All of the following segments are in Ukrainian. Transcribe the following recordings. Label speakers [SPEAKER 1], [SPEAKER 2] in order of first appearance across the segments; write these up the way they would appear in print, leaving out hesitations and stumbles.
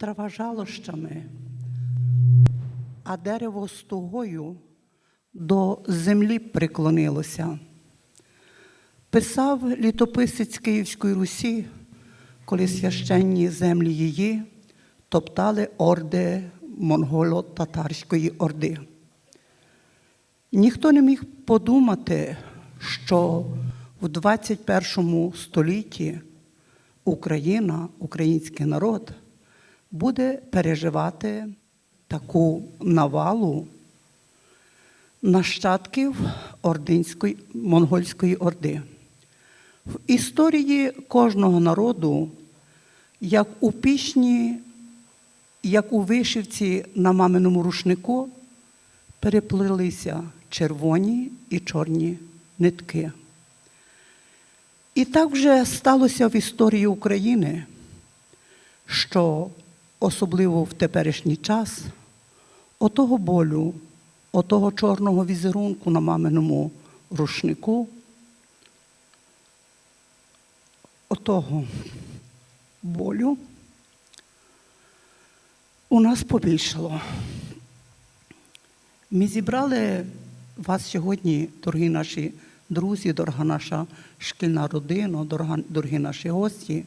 [SPEAKER 1] трава жалощами, а дерево стугою до землі приклонилося. Писав літописець Київської Русі, коли священні землі її топтали орди монголо-татарської орди. Ніхто не міг подумати, що в 21 столітті Україна, український народ, буде переживати таку навалу нащадків монгольської орди. В історії кожного народу, як у пісні, як у вишивці на маминому рушнику, переплилися червоні і чорні нитки. І так вже сталося в історії України, що особливо в теперішній час отого болю, отого чорного візерунку на маминому рушнику, отого болю у нас побільшало. Ми зібрали вас сьогодні, дорогі наші друзі, дорога наша шкільна родина, дорогі наші гості,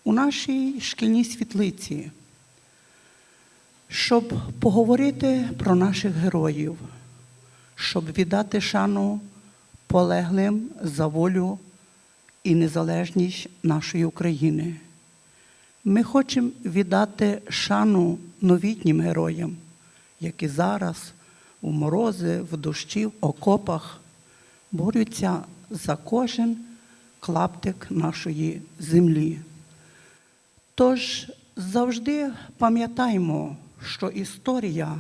[SPEAKER 1] у нашій шкільній світлиці, щоб поговорити про наших героїв, щоб віддати шану полеглим за волю і незалежність нашої України. Ми хочемо віддати шану новітнім героям, які зараз у морози, в дощі, в окопах борються за кожен клаптик нашої землі. Тож завжди пам'ятаємо, що історія,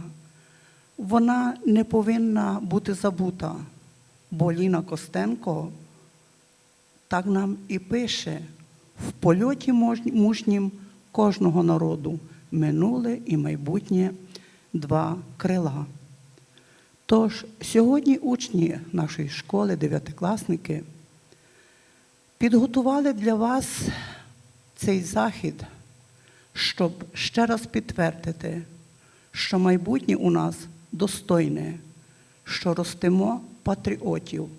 [SPEAKER 1] вона не повинна бути забута, бо Ліна Костенко так нам і пише: в польоті мужнім кожного народу минуле і майбутнє два крила. Тож сьогодні учні нашої школи, дев'ятикласники, підготували для вас цей захід, щоб ще раз підтвердити, що майбутнє у нас достойне, що ростимо патріотів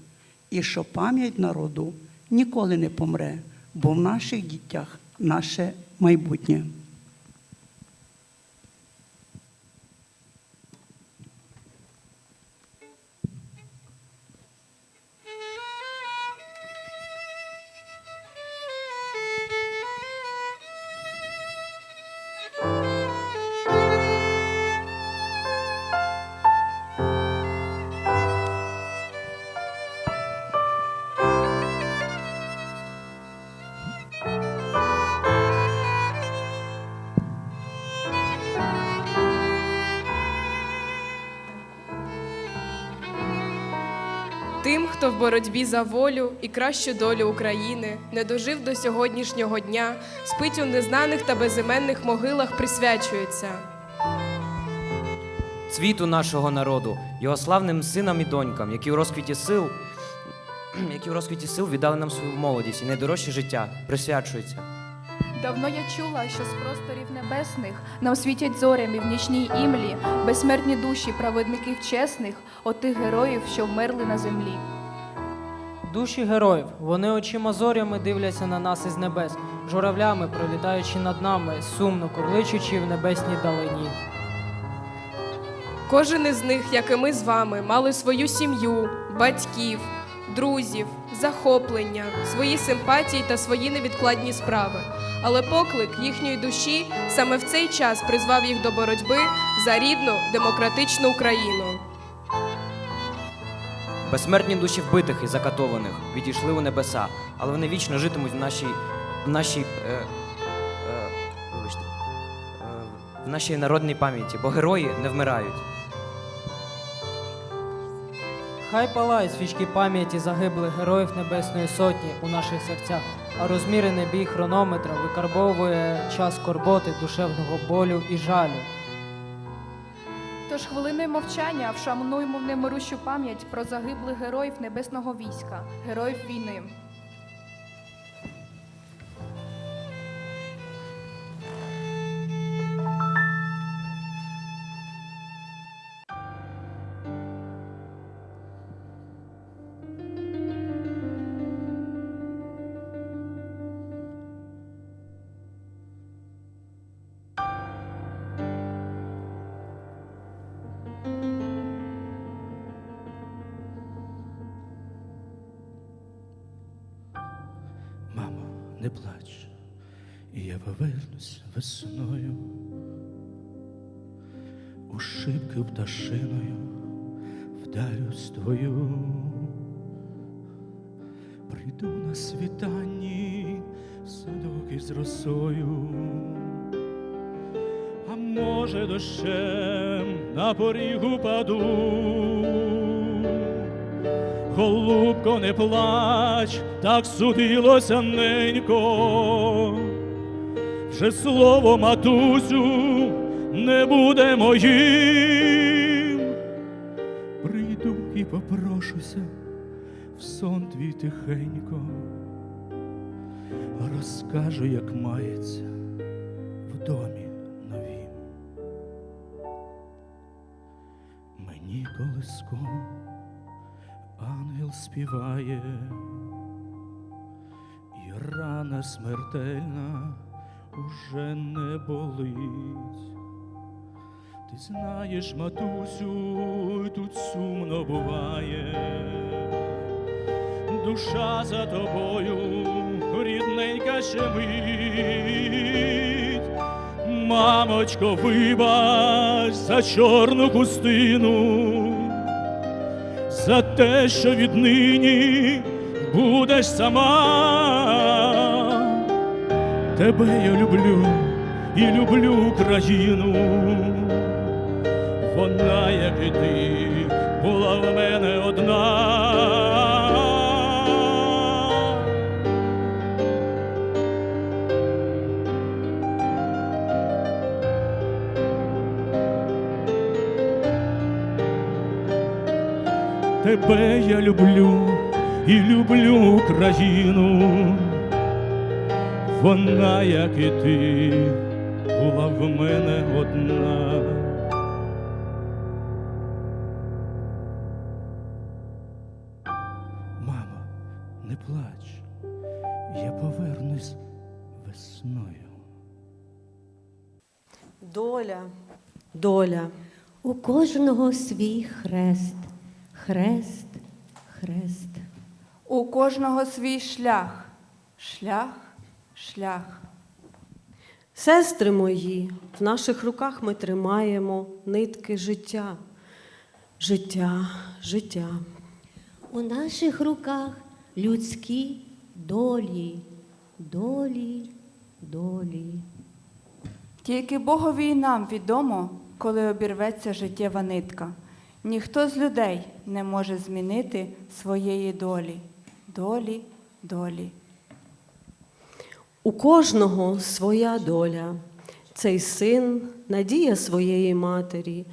[SPEAKER 1] і що пам'ять народу ніколи не помре, бо в наших дітях наше майбутнє.
[SPEAKER 2] Тим, хто в боротьбі за волю і кращу долю України не дожив до сьогоднішнього дня, спить у незнаних та безіменних могилах, присвячується
[SPEAKER 3] цвіту нашого народу, його славним синам і донькам, які у розквіті сил віддали нам свою молодість і найдорожче життя, присвячується.
[SPEAKER 4] Давно я чула, що з просторів небесних нам світять зорями в нічній імлі безсмертні душі праведників чесних, отих героїв, що вмерли на землі.
[SPEAKER 5] Душі героїв, вони очима зорями дивляться на нас із небес, журавлями пролітаючи над нами, сумно курличучи в небесній далині.
[SPEAKER 2] Кожен із них, як і ми з вами, мали свою сім'ю, батьків, друзів, захоплення, свої симпатії та свої невідкладні справи. Але поклик їхньої душі саме в цей час призвав їх до боротьби за рідну, демократичну Україну.
[SPEAKER 3] Безсмертні душі вбитих і закатованих відійшли у небеса, але вони вічно житимуть в нашій народній пам'яті, бо герої не вмирають.
[SPEAKER 5] Хай палають свічки пам'яті загиблих героїв Небесної Сотні у наших серцях, а розмірений бій хронометра викарбовує час скорботи, душевного болю і жалю.
[SPEAKER 4] Тож хвилиною мовчання вшануймо в немирущу пам'ять про загиблих героїв небесного війська, героїв війни.
[SPEAKER 6] не плач, я повернусь весною, у шибки пташиною вдарюсь твою. Прийду на світанні в садок із росою, а може дощем на поріг упаду. Голубко, не плач, так судилося ненько, вже слово, матусю, не буде моїм. Прийду і попрошуся в сон твій тихенько, розкажу, як мається в домі новім. Мені колиском ангел співає, і рана смертельна уже не болить. Ти знаєш, матусю, тут сумно буває, душа за тобою рідненька щемить. Мамочко, вибач за чорну хустину, за те, що віднині будеш сама. Тебе я люблю і люблю Україну, вона, як і ти, була в мене одна. Тебе я люблю і люблю Україну, вона, як і ти, була в мене одна. Мамо, не плач, я повернусь весною.
[SPEAKER 7] Доля, доля.
[SPEAKER 8] У кожного свій хрест, хрест, хрест.
[SPEAKER 9] У кожного свій шлях, шлях, шлях.
[SPEAKER 7] Сестри мої, в наших руках ми тримаємо нитки життя, життя, життя.
[SPEAKER 8] У наших руках людські долі, долі, долі.
[SPEAKER 9] Тільки Богові й нам відомо, коли обірветься життєва нитка. Ніхто з людей не може змінити своєї долі, долі, долі.
[SPEAKER 7] У кожного своя доля. Цей син – надія своєї матері.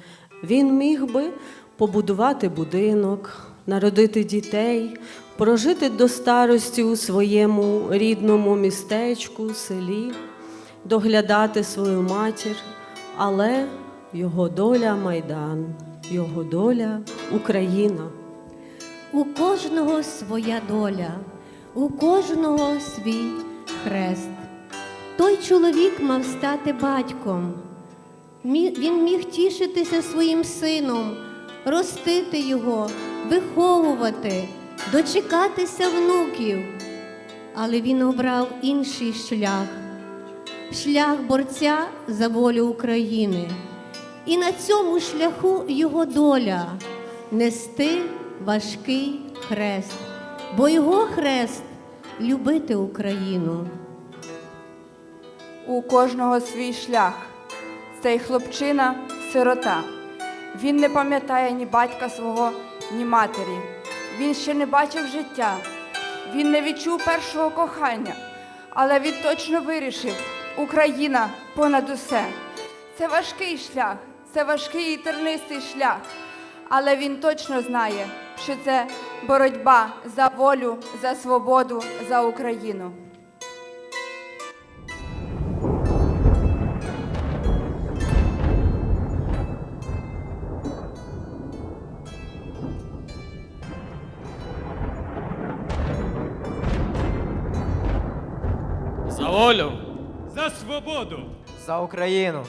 [SPEAKER 7] Він міг би побудувати будинок, народити дітей, прожити до старості у своєму рідному містечку, селі, доглядати свою матір, але його доля – Майдан, його доля – Україна.
[SPEAKER 8] У кожного своя доля, у кожного свій хрест. Той чоловік мав стати батьком. Він міг тішитися своїм сином, ростити його, виховувати, дочекатися внуків. Але він обрав інший шлях – шлях борця за волю України. І на цьому шляху його доля – нести важкий хрест, бо його хрест – любити Україну.
[SPEAKER 9] У кожного свій шлях. Цей хлопчина – сирота. Він не пам'ятає ні батька свого, ні матері. Він ще не бачив життя. Він не відчув першого кохання. Але він точно вирішив – Україна понад усе. Це важкий шлях, це важкий і тернистий шлях. Але він точно знає, що це боротьба за волю, за свободу, за Україну.
[SPEAKER 3] За волю!
[SPEAKER 6] За свободу!
[SPEAKER 3] За Україну!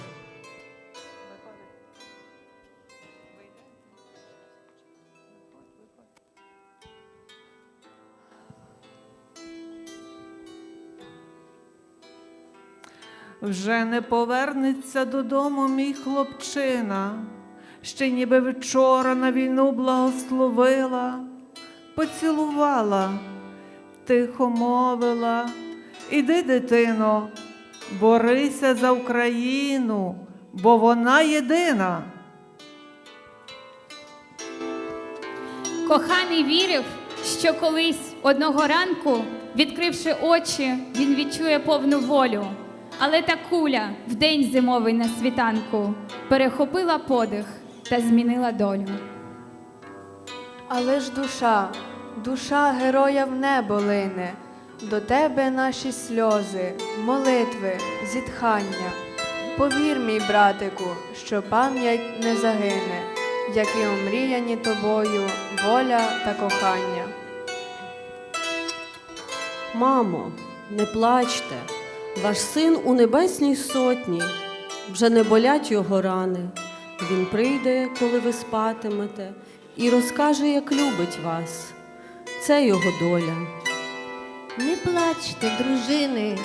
[SPEAKER 10] Вже не повернеться додому мій хлопчина, ще ніби вчора на війну благословила, поцілувала, тихо мовила: іди, дитино, борися за Україну, бо вона єдина.
[SPEAKER 11] Коханий вірив, що колись одного ранку, відкривши очі, він відчує повну волю. Але та куля в день зимовий на світанку перехопила подих та змінила долю.
[SPEAKER 9] Але ж душа героя в небо лине, до тебе наші сльози, молитви, зітхання. Повір, мій братику, що пам'ять не загине, як і омріяні тобою воля та кохання.
[SPEAKER 7] Мамо, не плачте, ваш син у Небесній Сотні, вже не болять його рани. Він прийде, коли ви спатимете, і розкаже, як любить вас. Це його доля.
[SPEAKER 8] Не плачте, дружини,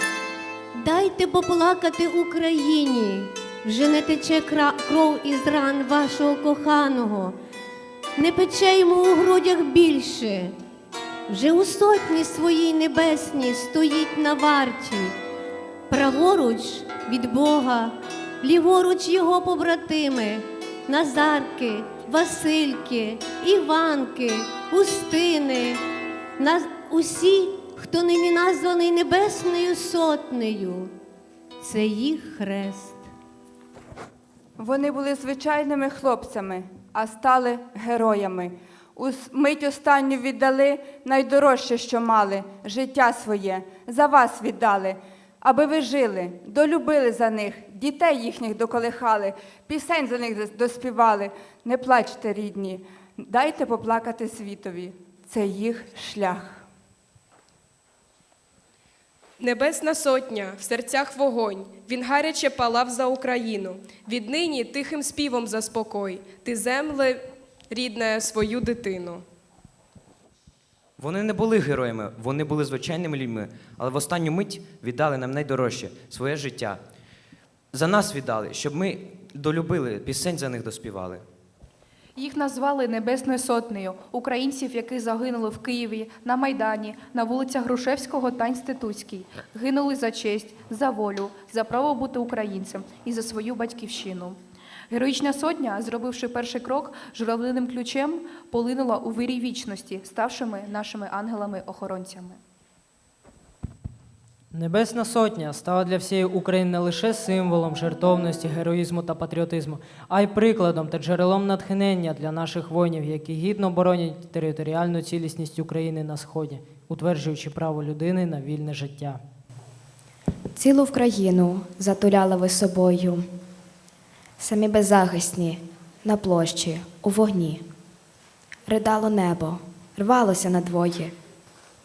[SPEAKER 8] дайте поплакати Україні. Вже не тече кров із ран вашого коханого, не пече йому у грудях більше. Вже у сотні своїй небесній стоїть на варті. Праворуч від Бога, ліворуч його побратими, Назарки, Васильки, Іванки, Устини, усі, хто нині названий Небесною Сотнею. Це їх хрест.
[SPEAKER 9] Вони були звичайними хлопцями, а стали героями. У мить останню віддали найдорожче, що мали – життя своє. За вас віддали, аби ви жили, долюбили за них, дітей їхніх доколихали, пісень за них доспівали. Не плачте, рідні, дайте поплакати світові. Це їх шлях.
[SPEAKER 2] Небесна Сотня, в серцях вогонь, він гаряче палав за Україну. Віднині тихим співом заспокой, ти, земле, рідна, свою дитину.
[SPEAKER 3] Вони не були героями, вони були звичайними людьми, але в останню мить віддали нам найдорожче – своє життя. За нас віддали, щоб ми долюбили, пісень за них доспівали.
[SPEAKER 4] Їх назвали Небесною Сотнею, українців, які загинули в Києві, на Майдані, на вулицях Грушевського та Інститутській. Гинули за честь, за волю, за право бути українцем і за свою батьківщину. Героїчна сотня, зробивши перший крок, журавлиним ключем полинула у вирій вічності, ставшими нашими ангелами-охоронцями.
[SPEAKER 5] Небесна Сотня стала для всієї України не лише символом жертовності, героїзму та патріотизму, а й прикладом та джерелом натхнення для наших воїнів, які гідно боронять територіальну цілісність України на Сході, утверджуючи право людини на вільне життя.
[SPEAKER 12] Цілу в країну затуляли ви собою, самі беззахисні, на площі, у вогні. Ридало небо, рвалося надвоє,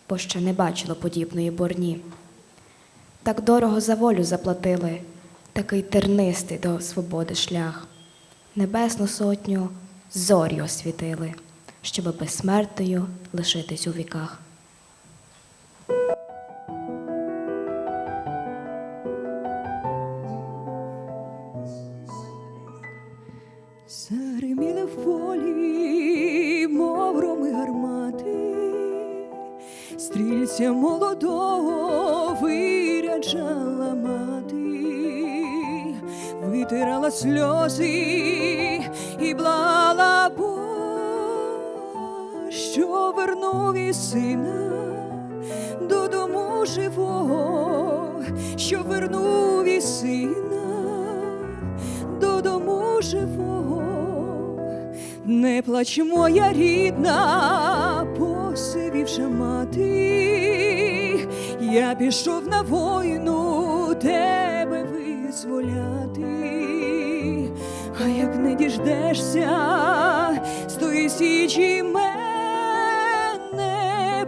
[SPEAKER 12] бо ще не бачило подібної борні. Так дорого за волю заплатили, такий тернистий до свободи шлях. Небесну Сотню зорі освітили, щоби безсмертною лишитись у віках.
[SPEAKER 13] Загриміли в полі, мов громи гармати, стрільця молодого виряджала мати, витирала сльози і блала Бога, що вернув із сина додому живого, що вернув із сина додому живого. Не плач, моя рідна, посивівша мати, я пішов на війну тебе визволяти, а як не діждешся з тої січі мене,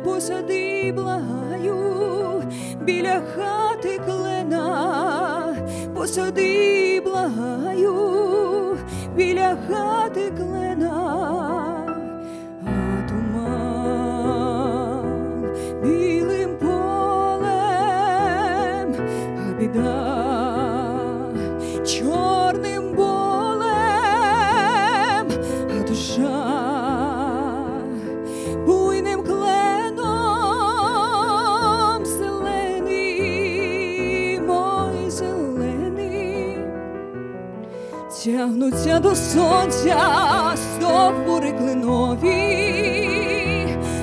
[SPEAKER 13] посади, благаю, біля хати клена, посади, благаю, біля хати клена, а туман білим полем, а біда тягнуться до сонця стовбури кленові,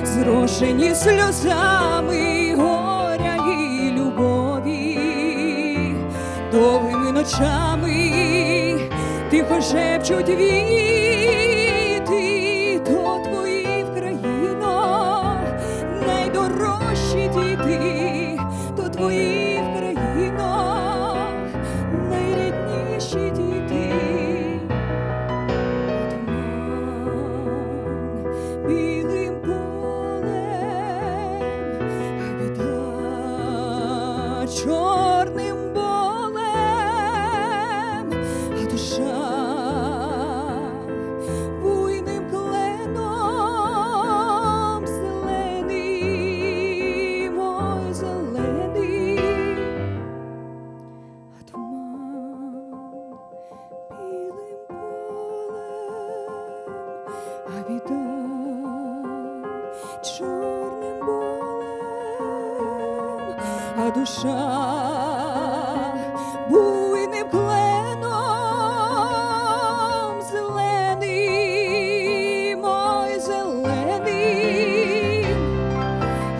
[SPEAKER 13] зрошені сльозами горя і любові, довгими ночами тихо шепчуть віти, то твої Вкраїно, найдорожчі діти, то твої Вкраїно, найрідніші діти. Туман білим полем, біда чорним болем, а душа буйним кленом зеленим, ой, зеленим, а туман білим полем, а біда чорним болем, а душа буйним кленом зеленим, ой, зеленим,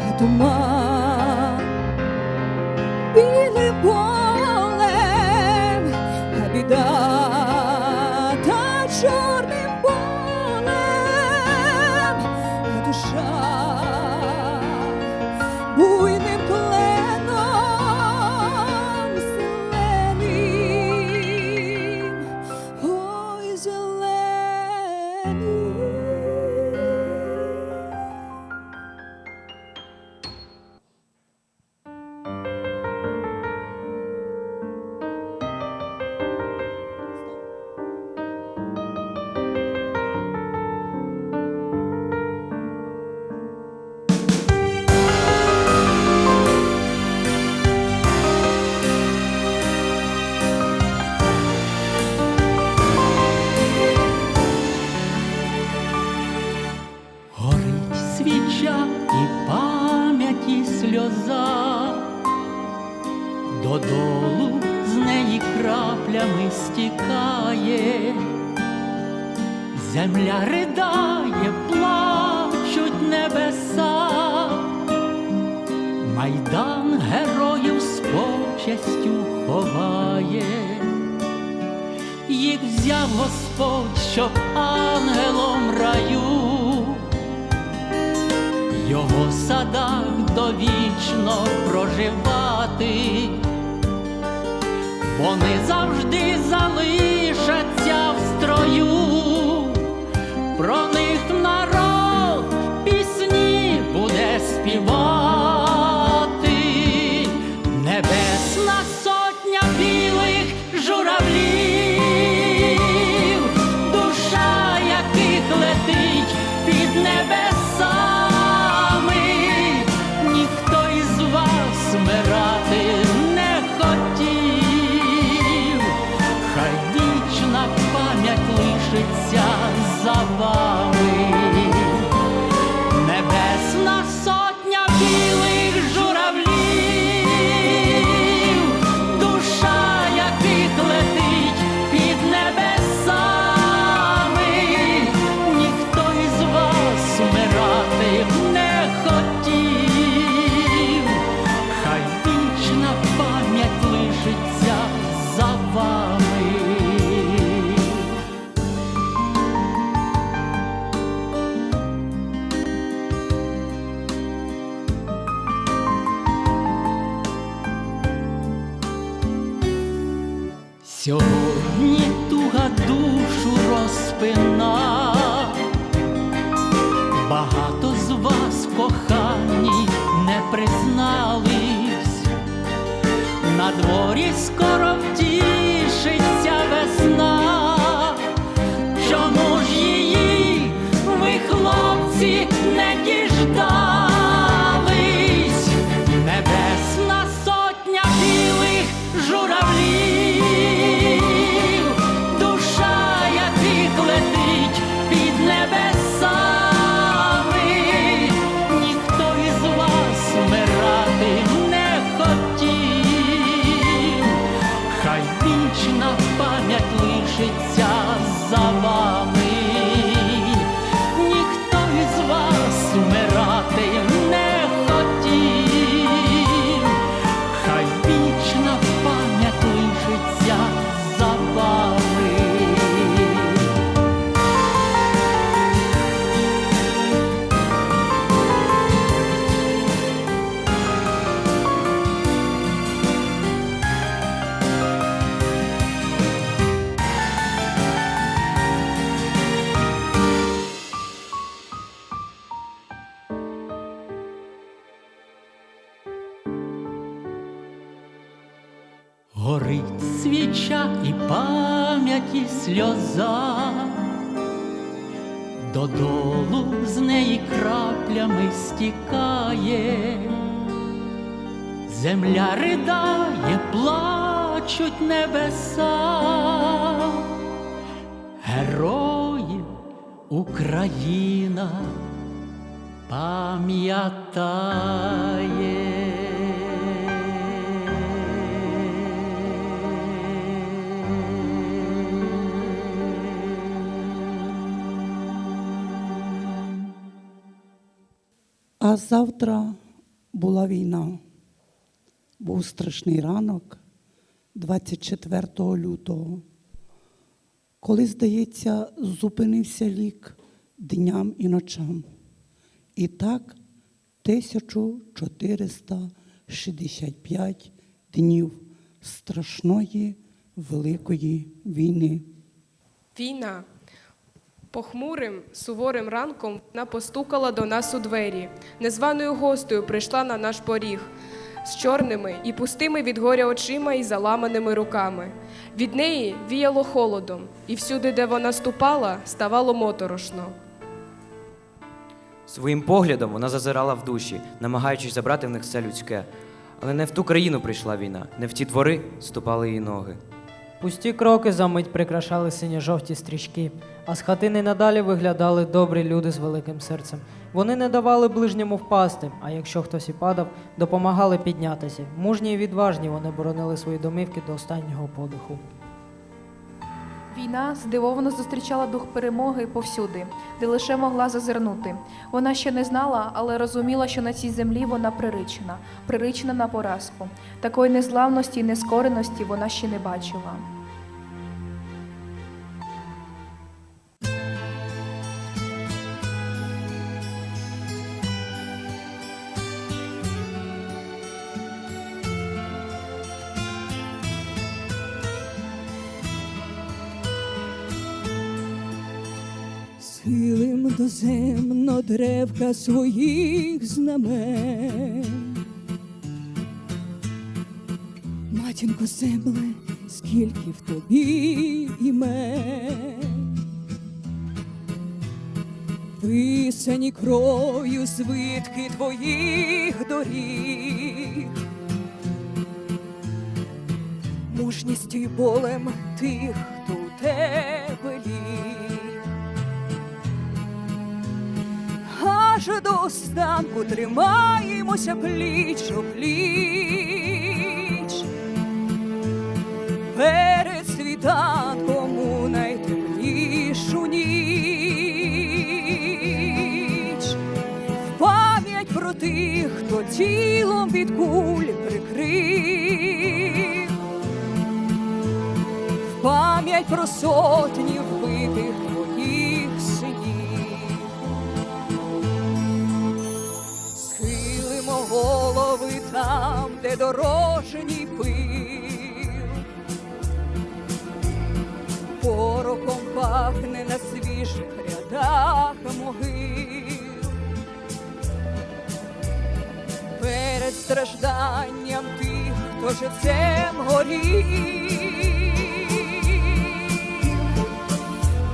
[SPEAKER 13] а туман білим полем, а біда та чорним болем, а душа буйним кленом зеленим, ой, зеленим.
[SPEAKER 14] Горить свіча і пам'яті сльоза, додолу з неї краплями стікає, земля ридає, плачуть небеса, Майдан героїв з почестю ховає. Їх взяв Господь, щоб ангелом раю його садах довічно проживати. Вони завжди залишаться в строю, про них народ пісні буде співати. Небесна сотня білих журавлів, душа яких летить під небесами, ніхто із вас вмирати не хотів, хай вічна пам'ять лишиться за вами. Небесна сотня білих журавлів, душа яких летить під небесами, ніхто із вас вмирати не хотів, хай вічна пам'ять лишиться за вами. Сьогодні туга душу розпина, багато з вас в коханні не признались, на дворі скоро втішиться весна. Чому ж її ви, хлопці, не діждались? Небесна сотня білих журавлів, душа яких летить під небесами, ніхто із вас вмирати не хотів, хай вічна пам'ять лишиться горить свіча і пам'яті сльоза, додолу з неї краплями стікає, земля ридає, плачуть небеса, героїв Україна пам'ятає.
[SPEAKER 1] А завтра була війна. Був страшний ранок 24 лютого, коли, здається, зупинився лік дням і ночам. І так 1465 днів страшної великої війни.
[SPEAKER 2] Війна. Похмурим, суворим ранком вона постукала до нас у двері. Незваною гостею прийшла на наш поріг. З чорними і пустими від горя очима і заламаними руками. Від неї віяло холодом, і всюди, де вона ступала, ставало моторошно.
[SPEAKER 3] Своїм поглядом вона зазирала в душі, намагаючись забрати в них все людське. Але не в ту країну прийшла війна, не в ті двори ступали її ноги.
[SPEAKER 5] Пусті кроки за мить прикрашали синьо-жовті стрічки, а з хатини надалі виглядали добрі люди з великим серцем. Вони не давали ближньому впасти, а якщо хтось і падав, допомагали піднятися. Мужні і відважні вони боронили свої домівки до останнього подиху.
[SPEAKER 4] Війна здивовано зустрічала дух перемоги повсюди, де лише могла зазирнути. Вона ще не знала, але розуміла, що на цій землі вона приречена на поразку. Такої незламності і нескореності вона ще не бачила.
[SPEAKER 13] Схилим доземно древка своїх знамен. Матінко земле, скільки в тобі імен, писані кров'ю звитки твоїх доріг, мужністю й болем тих, хто у тебе ліг. Аж до останку тримаємося пліч о пліч. Перед світанком у найтемнішу ніч. В пам'ять про тих, хто тілом від куль прикрив. В пам'ять про сотні вбитих твоїх синів. Голови там, де дорожній пил, порохом пахне на свіжих рядах могил. Перед стражданням тих, хто живцем горів,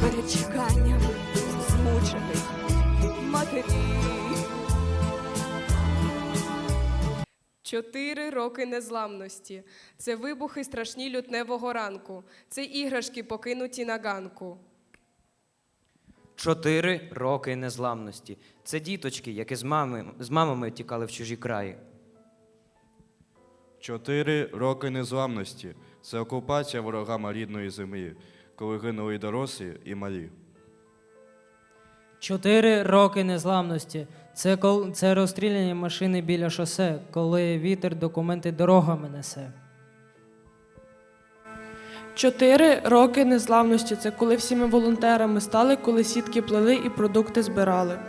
[SPEAKER 13] перед чеканням змучених матерів.
[SPEAKER 2] 4 роки незламності. Це вибухи страшні лютневого ранку. Це іграшки, покинуті на ганку.
[SPEAKER 3] 4 роки незламності. Це діточки, які з мамами тікали в чужі краї.
[SPEAKER 15] 4 роки незламності. Це окупація ворогами рідної землі, коли гинули і дорослі, і малі.
[SPEAKER 5] 4 роки незламності. Це розстріляні машини біля шосе, коли вітер документи дорогами несе.
[SPEAKER 16] 4 роки незламності – це коли всі ми волонтерами стали, коли сітки плели і продукти збирали.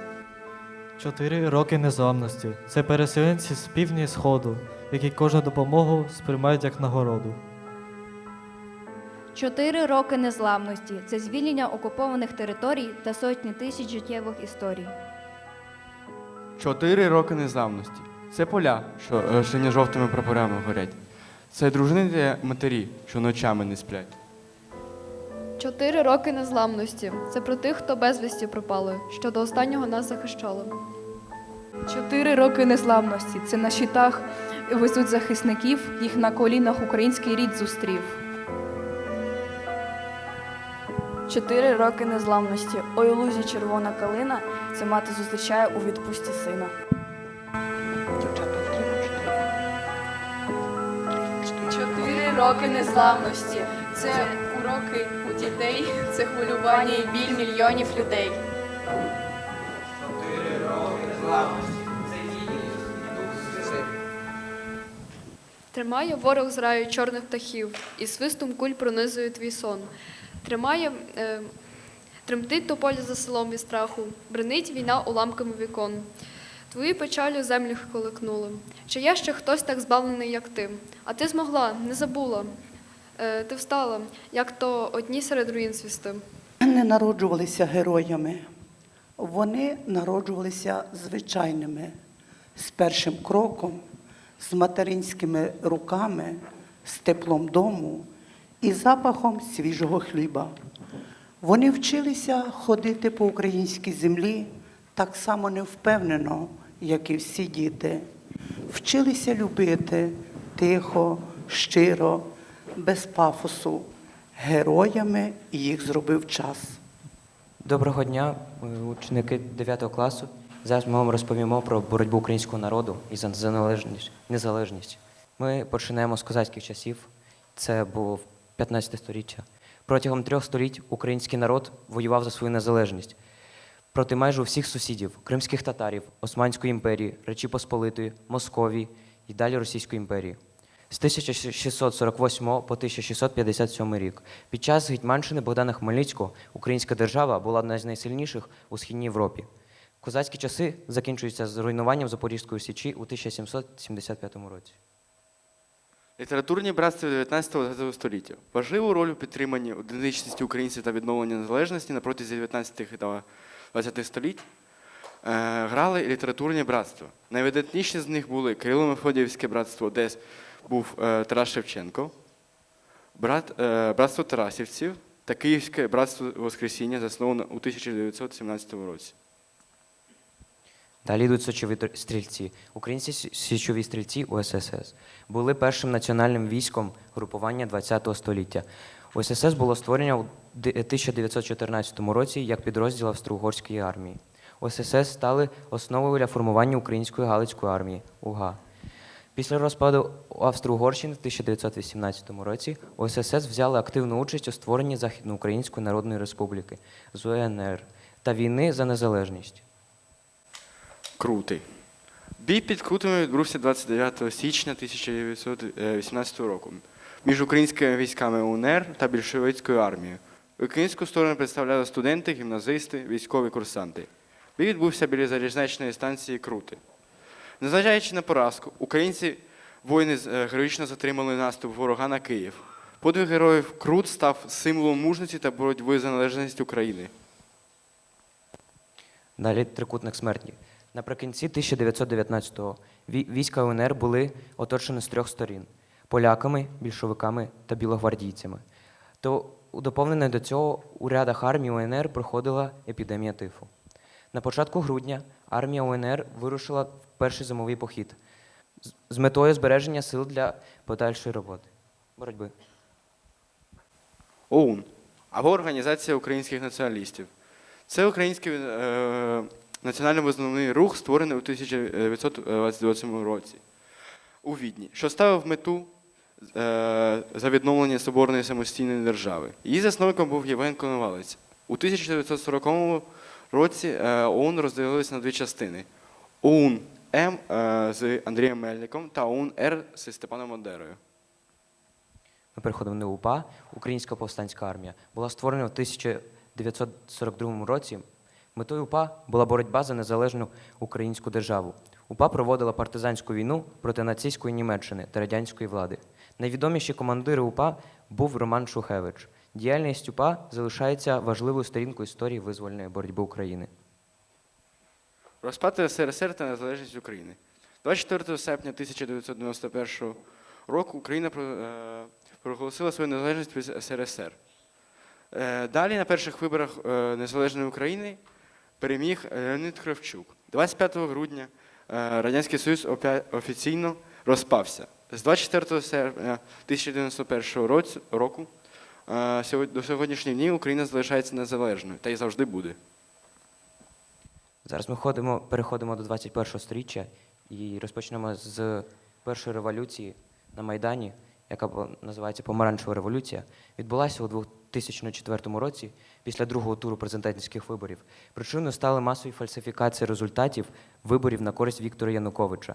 [SPEAKER 17] 4 роки незламності – це переселенці з півдня і сходу, які кожну допомогу сприймають як нагороду.
[SPEAKER 18] 4 роки незламності – це звільнення окупованих територій та сотні тисяч життєвих історій.
[SPEAKER 19] 4 роки незламності – це поля, що синьо-жовтими прапорами горять. Це дружини для матері, що ночами не сплять.
[SPEAKER 20] 4 роки незламності. Це про тих, хто безвісті пропали, що до останнього нас захищали.
[SPEAKER 4] 4 роки незламності. Це на щитах везуть захисників, їх на колінах український рід зустрів.
[SPEAKER 9] 4 роки незламності. Ой, у лузі червона калина, це мати зустрічає у відпустці сина.
[SPEAKER 4] 4 роки незламності. Це уроки у дітей, це хвилювання і біль мільйонів людей.
[SPEAKER 3] 4 роки незламності. Це гідність і дух сили.
[SPEAKER 20] Тримає ворог з раю чорних птахів, і свистом куль пронизує твій сон. Тремтить тополя за селом від страху, бренить війна уламками вікон. Твої печалю землю коликнули. Чи є ще хтось так збавлений, як ти? А ти змогла, не забула. Ти встала, як то одні серед руїн свісти.
[SPEAKER 1] Не народжувалися героями. Вони народжувалися звичайними, з першим кроком, з материнськими руками, з теплом дому і запахом свіжого хліба. Вони вчилися ходити по українській землі так само невпевнено, як і всі діти. Вчилися любити тихо, щиро, без пафосу. Героями їх зробив час.
[SPEAKER 3] Доброго дня, ученики 9 класу. Зараз ми вам розповімо про боротьбу українського народу і за незалежність. Ми починаємо з козацьких часів. Це було 15 століття. Протягом 3 століть український народ воював за свою незалежність проти майже усіх сусідів – кримських татарів, Османської імперії, Речі Посполитої, Московії і далі Російської імперії. З 1648 по 1657 рік під час гетьманщини Богдана Хмельницького українська держава була одна з найсильніших у Східній Європі. Козацькі часи закінчуються зруйнуванням Запорізької Січі у 1775 році.
[SPEAKER 19] Літературні братства 19-20 століття. Важливу роль у підтриманні ідентичності українців та відновленні незалежності на протязі 19 та 20 століть грали літературні братства. Найвидатніші з них були Кирило-Мефодіївське братство, де був Тарас Шевченко, братство Тарасівців та Київське братство Воскресіння, засноване у 1917 році.
[SPEAKER 3] Далі йдуть січові стрільці. Українські січові стрільці УСС були першим національним військом групування ХХ століття. УСС було створено у 1914 році як підрозділ Австро-Угорської армії. УСС стали основою для формування Української Галицької армії УГА. Після розпаду Австро-Угорщини в 1918 році УСС взяли активну участь у створенні Західноукраїнської Народної Республіки з УНР та війни за незалежність.
[SPEAKER 19] Крутий. Бій під Крутими відбувся 29 січня 1918 року між українськими військами УНР та більшовицькою армією. Українську сторону представляли студенти, гімназисти, військові курсанти. Бій відбувся біля залізничної станції Крути. Незважаючи на поразку, українці воїни героїчно затримали наступ ворога на Київ. Подвиг героїв Крут став символом мужності та боротьби за незалежність України.
[SPEAKER 3] Далі трикутник смерті. Наприкінці 1919-го війська УНР були оточені з 3 сторін – поляками, більшовиками та білогвардійцями. То доповнено до цього у рядах армії УНР проходила епідемія тифу. На початку грудня армія УНР вирушила в перший зимовий похід з метою збереження сил для подальшої боротьби.
[SPEAKER 19] ОУН або Організація українських націоналістів. Це український національно-визнавний рух, створений у 1928 році у Відні, що ставив мету за відновлення соборної самостійної держави. Її засновником був Євген Коновалець. У 1940 році ОУН розділилися на 2 частини – ОУН-М з Андрієм Мельником та ОУН-Р з Степаном Бандерою.
[SPEAKER 3] Ми переходимо до УПА. Українська повстанська армія була створена в 1942 році. Метою УПА була боротьба за незалежну українську державу. УПА проводила партизанську війну проти нацистської Німеччини та радянської влади. Найвідоміші командири УПА був Роман Шухевич. Діяльність УПА залишається важливою сторінкою історії визвольної боротьби України.
[SPEAKER 19] Розпад СРСР та незалежність України. 24 серпня 1991 року Україна проголосила свою незалежність від СРСР. Далі на перших виборах Незалежної України переміг Леонід Кравчук. 25 грудня Радянський Союз офіційно розпався. З 24 серпня 1991 року до сьогоднішніх днів Україна залишається незалежною та й завжди буде.
[SPEAKER 3] Зараз ми переходимо до 21-го сторіччя і розпочнемо з першої революції на Майдані, яка називається Помаранчева революція. Відбулася у 2004 році після другого туру президентських виборів. Причиною стали масові фальсифікації результатів виборів на користь Віктора Януковича.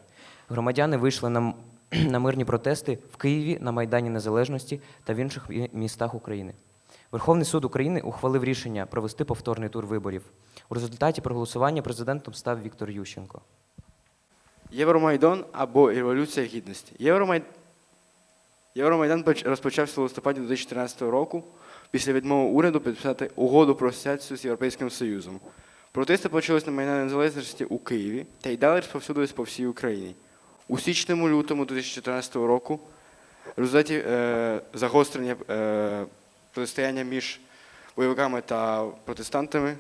[SPEAKER 3] Громадяни вийшли на мирні протести в Києві, на Майдані Незалежності та в інших містах України. Верховний суд України ухвалив рішення провести повторний тур виборів. У результаті проголосування президентом став Віктор Ющенко.
[SPEAKER 19] Євромайдан або Революція Гідності. Євромайдан розпочався у листопаді 2014 року після відмови уряду підписати угоду про асоціацію з Європейським Союзом. Протести почалися на Майдані Незалежності у Києві та й далі розповсюдились по всій Україні. У січному-лютому 2014 року в результаті загострення протистояння між бойовиками та протестантами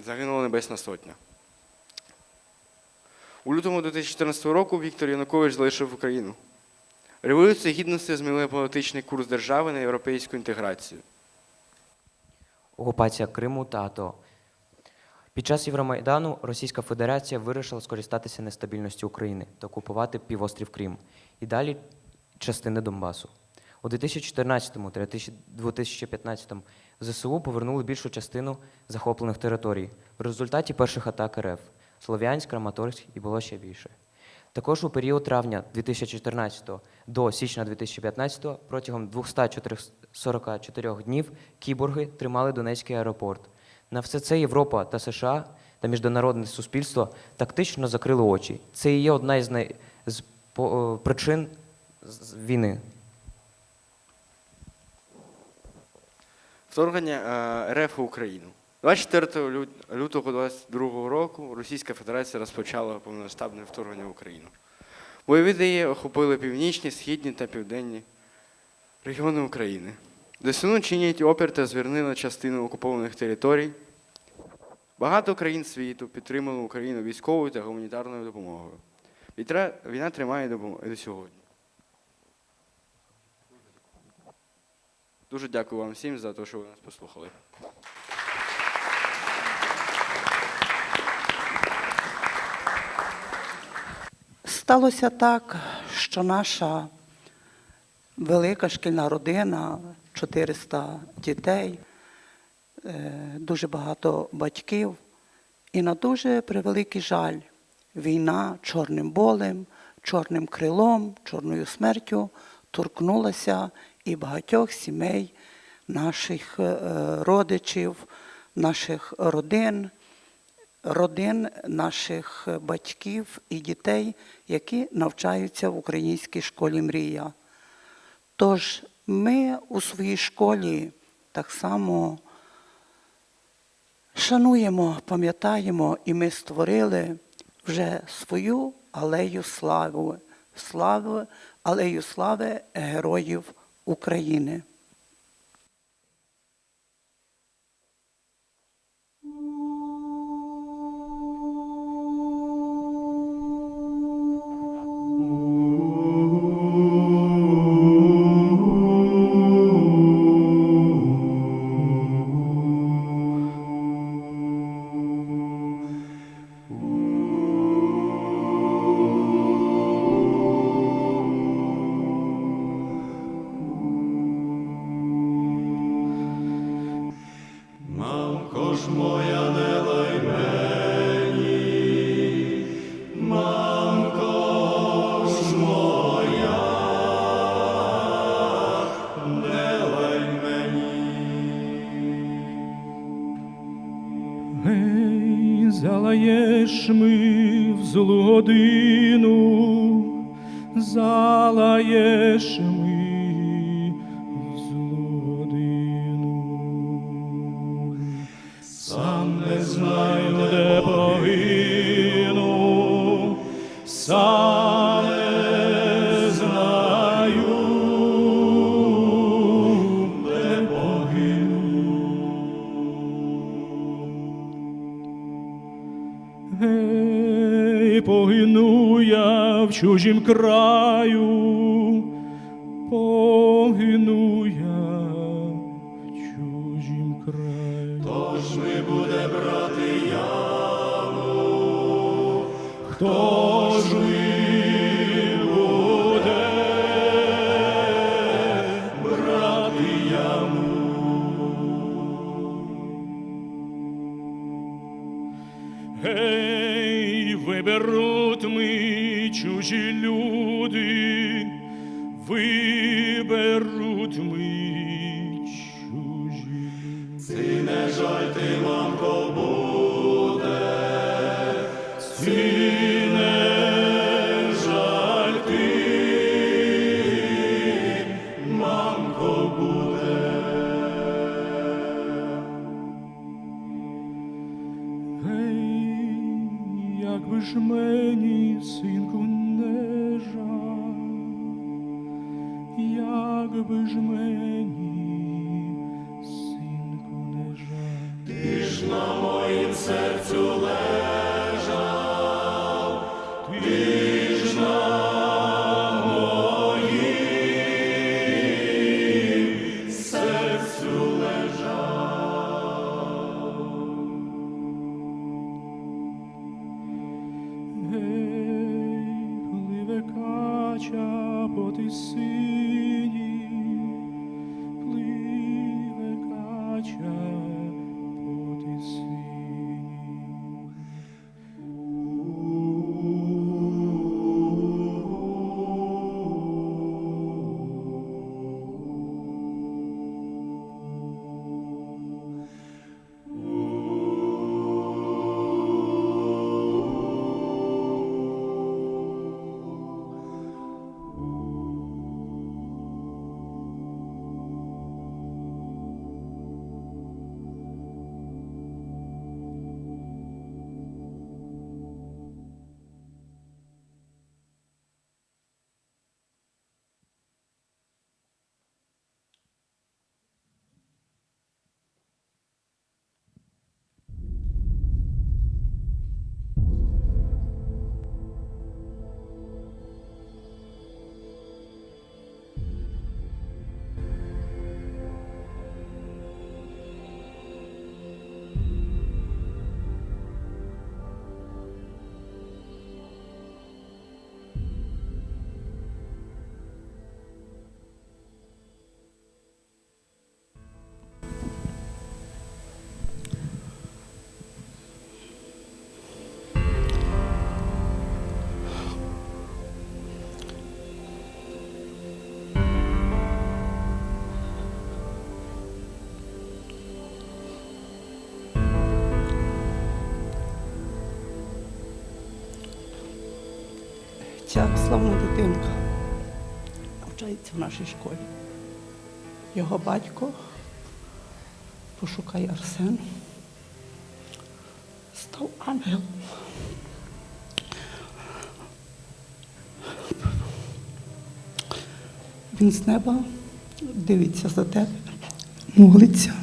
[SPEAKER 19] загинула Небесна Сотня. У лютому 2014 року Віктор Янукович залишив Україну. Революція Гідності змінила політичний курс держави на європейську інтеграцію.
[SPEAKER 3] Окупація Криму та АТО. Під час Євромайдану Російська Федерація вирішила скористатися нестабільністю України та окупувати півострів Крим і далі частини Донбасу. У 2014-2015 ЗСУ повернули більшу частину захоплених територій. В результаті перших атак РФ – Слов'янськ, Краматорськ і було ще більше. Також у період травня 2014 до січня 2015 протягом 244 днів кіборги тримали Донецький аеропорт. На все це Європа та США та міжнародне суспільство тактично закрили очі. Це і є одна із причин війни.
[SPEAKER 19] Вторгнення РФ у Україну. 24 лютого 2022 року Російська Федерація розпочала повномасштабне вторгнення в Україну. Бойові дії охопили північні, східні та південні регіони України. ЗСУ чинять опір та звільнили частину окупованих територій. Багато країн світу підтримали Україну військовою та гуманітарною допомогою. Війна тримає до сьогодні. Дуже дякую вам всім за те, що ви нас послухали.
[SPEAKER 1] Сталося так, що наша велика шкільна родина, 400 дітей, дуже багато батьків, і на дуже превеликий жаль війна чорним болем, чорним крилом, чорною смертю торкнулася і багатьох сімей, наших родичів, наших родин наших батьків і дітей, які навчаються в українській школі «Мрія». Тож ми у своїй школі так само шануємо, пам'ятаємо, і ми створили вже свою алею слави, алею слави героїв України.
[SPEAKER 6] Мамко ж моя, не лай мені, мамко ж моя, не лай мені. Гей, залаєш ми в злу годину, залаєш ми в злу годину. Сам не знаю, де погину, сам не Гей, погину я в чужім краю, погину я в чужім краю. Тож ми буде брати яму, хто ж ми буде брати яму? Гей, виберуть ми чужі люди, виберуть ми чужі. Ці не жаль ти, мамко, буде, ці не жаль ти, мамко, буде. Якби ж мені, синку, не жаль, якби ж мені, синку, не жаль. Ти ж на моїм серцю лежав, ти ж на моїм серцю лежав. Пливе кача по тисині, пливе кача по тисині.
[SPEAKER 1] Ця славна дитинка навчається в нашій школі. Його батько, Пошукай Арсен, став ангелом. Він з неба дивиться за тебе, молиться,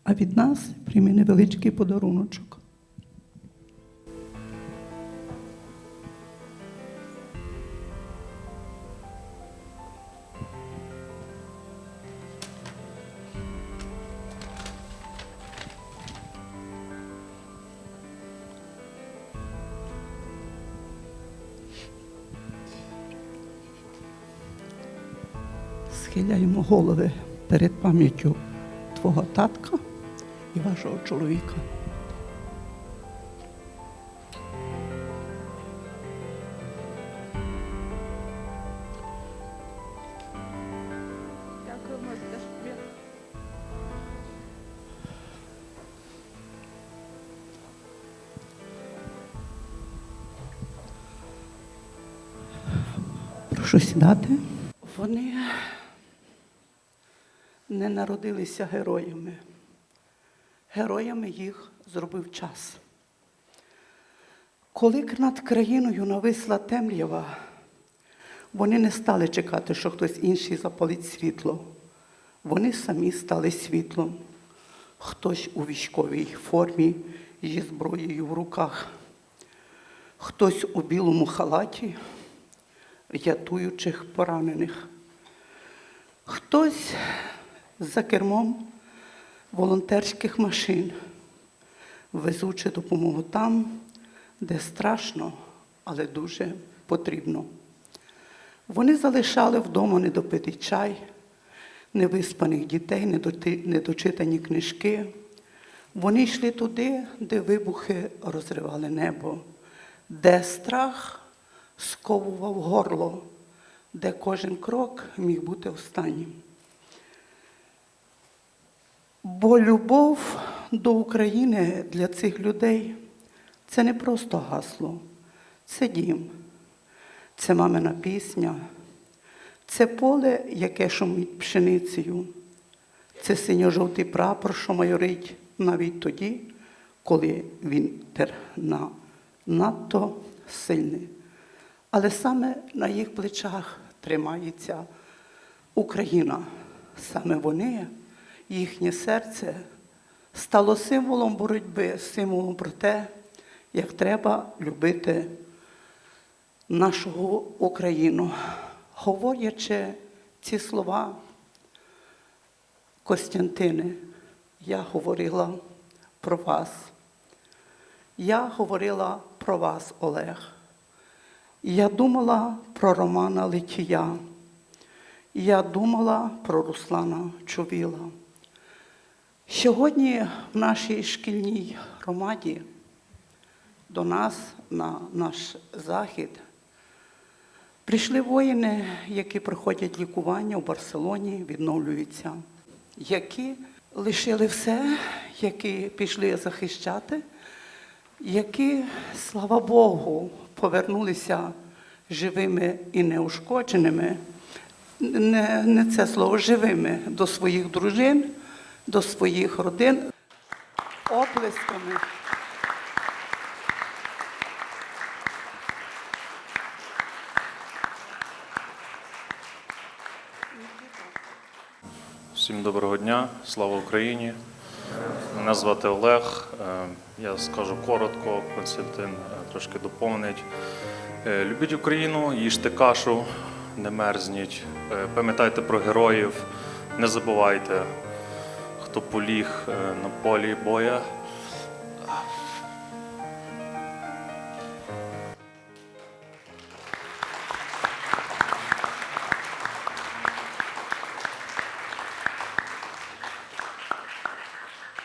[SPEAKER 1] а від нас прийми невеличкий подаруночок. Схиляємо голови перед пам'яттю твого татка і вашого чоловіка.
[SPEAKER 9] Дякуємо за те, що ви
[SPEAKER 1] Прошу сідати. Вони не народилися героями. Героями їх зробив час. Коли над країною нависла темрява, вони не стали чекати, що хтось інший запалить світло. Вони самі стали світлом. Хтось у військовій формі зі зброєю в руках, хтось у білому халаті, рятуючих поранених, хтось за кермом волонтерських машин, везучи допомогу там, де страшно, але дуже потрібно. Вони залишали вдома недопитий чай, невиспаних дітей, недочитані книжки. Вони йшли туди, де вибухи розривали небо, де страх сковував горло, де кожен крок міг бути останнім. Бо любов до України для цих людей – це не просто гасло, це дім, це мамина пісня, це поле, яке шумить пшеницею, це синьо-жовтий прапор, що майорить навіть тоді, коли вітер надто сильний. Але саме на їх плечах тримається Україна. Саме вони, їхнє серце, стало символом боротьби, символом про те, як треба любити нашу Україну. Говорячи ці слова, Костянтине, я говорила про вас. Я говорила про вас, Олег. Я думала про Романа Литія. Я думала про Руслана Чувіла. Сьогодні в нашій шкільній громаді до нас на наш захід прийшли воїни, які проходять лікування у Барселоні, відновлюються, які лишили все, які пішли захищати, які, слава Богу, повернулися живими і неушкодженими, не це слово, живими до своїх дружин, до своїх родин. Оплесками.
[SPEAKER 21] Всім доброго дня, слава Україні. Мене звати Олег. Я скажу коротко, Константин трошки доповнить. Любіть Україну, їжте кашу, не мерзніть. Пам'ятайте про героїв, не забувайте, хто поліг на полі боя.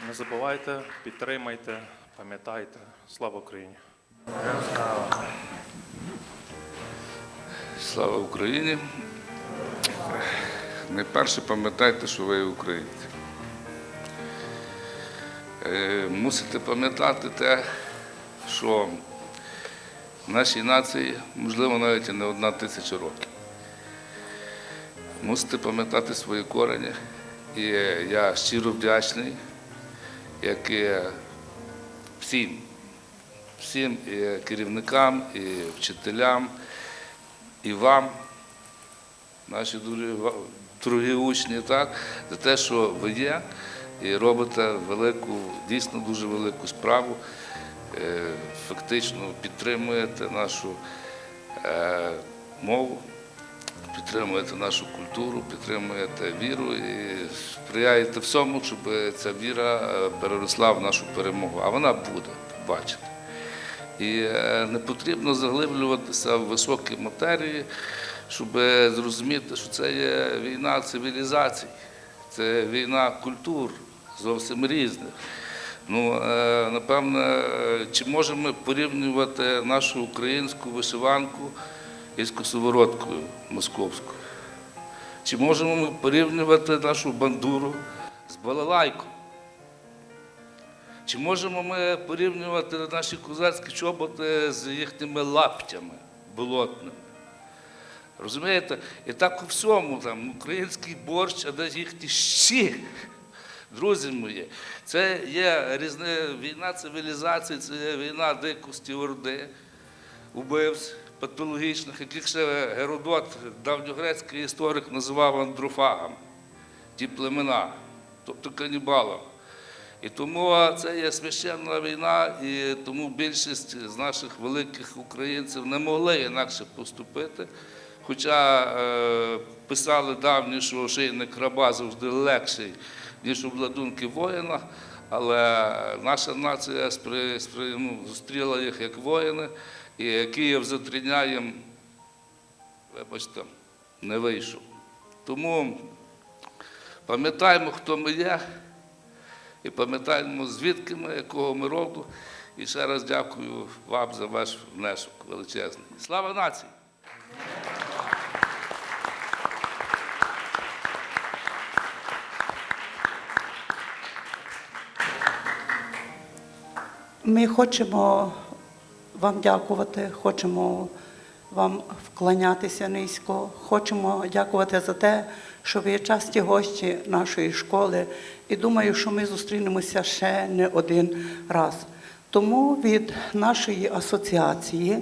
[SPEAKER 21] Не забувайте, підтримайте, пам'ятайте. Слава Україні!
[SPEAKER 22] Слава Україні! Найперше пам'ятайте, що ви українці. Мусите пам'ятати те, що в нашій нації, можливо, навіть і не 1000 років. Мусите пам'ятати свої корені. І я щиро вдячний, як і всім і керівникам, і вчителям, і вам, наші дорогі учні, так, за те, що ви є і робите велику, дійсно дуже велику справу, фактично підтримуєте нашу мову, підтримуєте нашу культуру, підтримуєте віру і сприяєте всьому, щоб ця віра переросла в нашу перемогу. А вона буде, бачите. І не потрібно заглиблюватися в високі матерії, щоб зрозуміти, що це є війна цивілізацій, це війна культур зовсім різних. Ну, напевно, чи можемо ми порівнювати нашу українську вишиванку із косовороткою московською? Чи можемо ми порівнювати нашу бандуру з балалайкою? Чи можемо ми порівнювати наші козацькі чоботи з їхніми лаптями болотними? Розумієте? І так у всьому, там, український борщ, а де їхні щі. Друзі мої, це є війна цивілізації, це є війна дикості орди, убивць патологічних, яких ще Геродот, давньогрецький історик, називав андрофагами, ті племена, тобто канібалами. І тому це є священна війна, і тому більшість з наших великих українців не могли інакше поступити. Хоча писали давні, що ошейник раба завжди легший, ніж обладунки воїна, але наша нація зустріла їх як воїни, і Київ за 3 дня їм, вибачте, не вийшов. Тому пам'ятаємо, хто ми є, і пам'ятаємо, звідки ми, якого ми роду. І ще раз дякую вам за ваш внесок величезний. Слава нації!
[SPEAKER 1] Ми хочемо вам дякувати, хочемо вам вклонятися низько, хочемо дякувати за те, що ви є часті гості нашої школи, і думаю, що ми зустрінемося ще не один раз. Тому від нашої асоціації,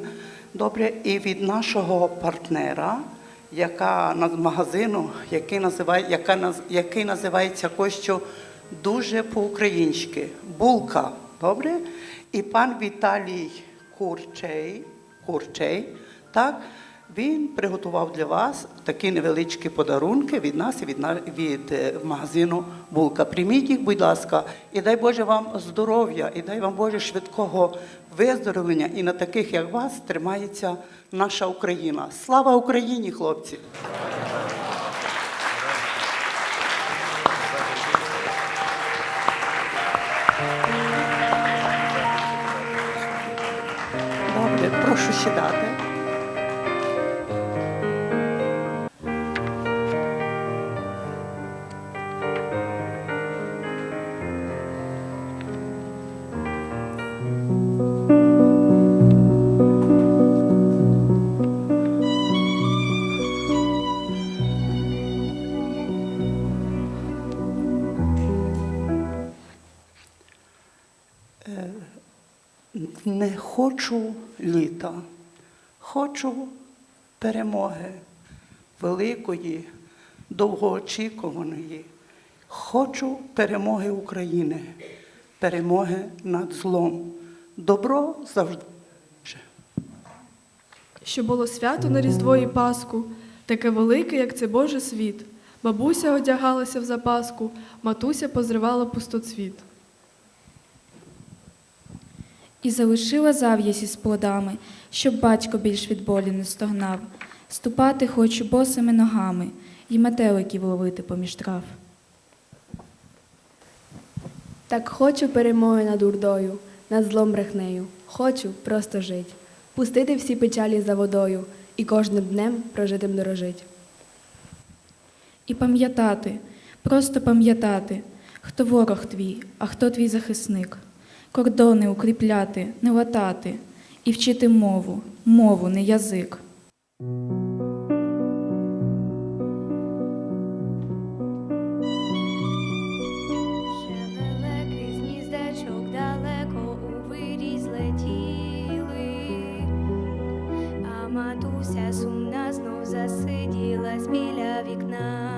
[SPEAKER 1] добре, і від нашого партнера, магазину, який називається Костю дуже по-українськи «Булка», добре? І пан Віталій Курчей, так, він приготував для вас такі невеличкі подарунки від нас і від магазину «Булка». Прийміть їх, будь ласка, і дай Боже вам здоров'я, і дай вам Боже швидкого виздоровлення, і на таких, як вас, тримається наша Україна. Слава Україні, хлопці! Добре, прошу сідати. Не хочу літа, хочу перемоги великої, довгоочікуваної. Хочу перемоги України, перемоги над злом. Добро завжди.
[SPEAKER 2] Що було свято на Різдво і Пасху, таке велике, як це Божий світ. Бабуся одягалася в запаску, матуся позривала пустоцвіт.
[SPEAKER 10] І залишила зав'язі з плодами, щоб батько більш від болі не стогнав. Ступати хочу босими ногами і метеликів ловити поміж трав.
[SPEAKER 11] Так хочу перемоги над урдою, над злом брехнею. Хочу просто жить, пустити всі печалі за водою і кожним днем прожитим дорожить.
[SPEAKER 10] І пам'ятати, просто пам'ятати, хто ворог твій, а хто твій захисник. Кордони укріпляти, не латати, і вчити мову, не язик.
[SPEAKER 23] Шелелеки з гніздечок далеко у вирій злетіли, а матуся сумна знов засиділась біля вікна.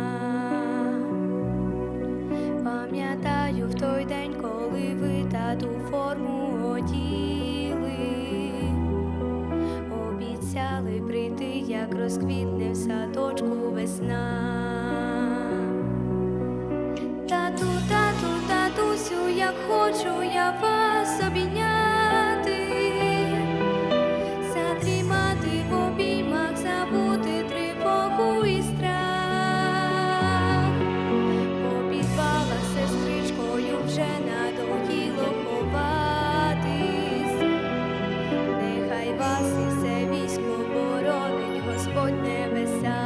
[SPEAKER 23] Пам'ятаю в той день, коли ви тату форму оділи, обіцяли прийти, як розквітне в садочку весна. Тату, тату, татусю, як хочу я вас обійняти, задрімати в обіймах, забути тривогу і страх. По підвалах сестричкою вже надоїло ховатись, нехай вас і все військо боронить Господь небеса.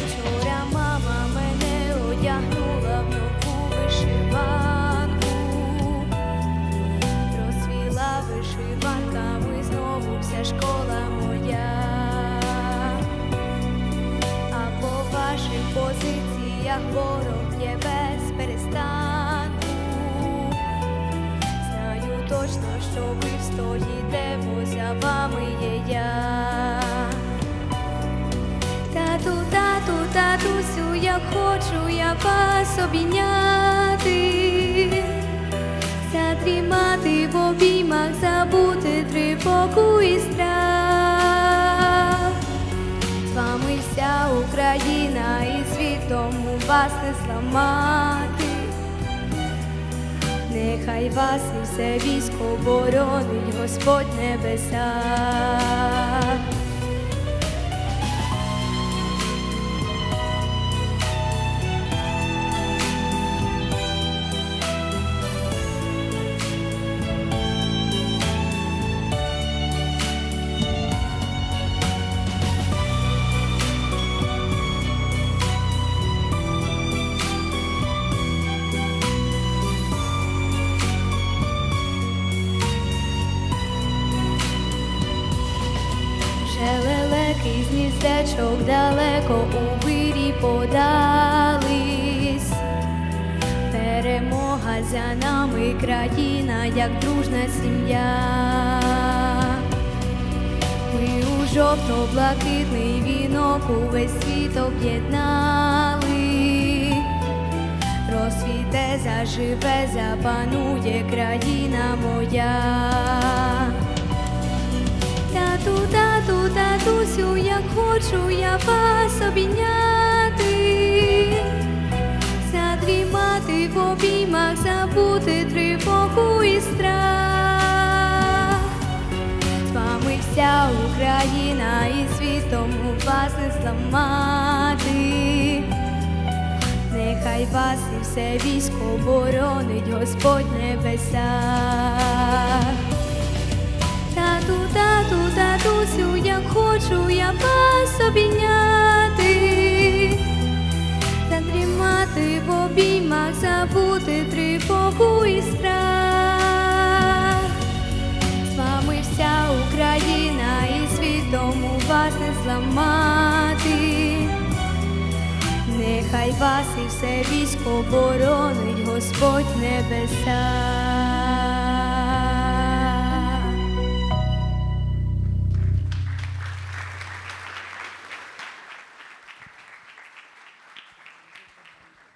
[SPEAKER 23] Вчора мама мене одягнула в нову вишиванку, розцвіла вишиванками знову вся школа моя. А по ваших позиціях ворог є без перестанку. Знаю точно, що ви встоїте, бо за вами є я. Тату, тату, татусю, я хочу я вас обійняти, обіймах забути тривогу і страх. З вами вся Україна і світом у вас не зламати. Нехай вас і все військо боронить Господь небеса. Лелеки з гніздечок далеко у вирі подались. Перемога за нами, країна, як дружна сім'я. Ми у жовто-блакитний вінок увесь світ об'єднали. Розцвіте, заживе, запанує країна моя. Тату, тату, татусю, як хочу я вас обійняти, задрімати в обіймах, забути тривогу і страх. З вами вся Україна і світом у вас не зламати. Нехай вас і все військо боронить Господь небеса. Тату, тату, татусю, як хочу я вас обійняти, задрімати в обіймах, забути тривогу і страх. З вами вся Україна і світом у вас не зламати. Нехай вас і все військо боронить Господь небеса.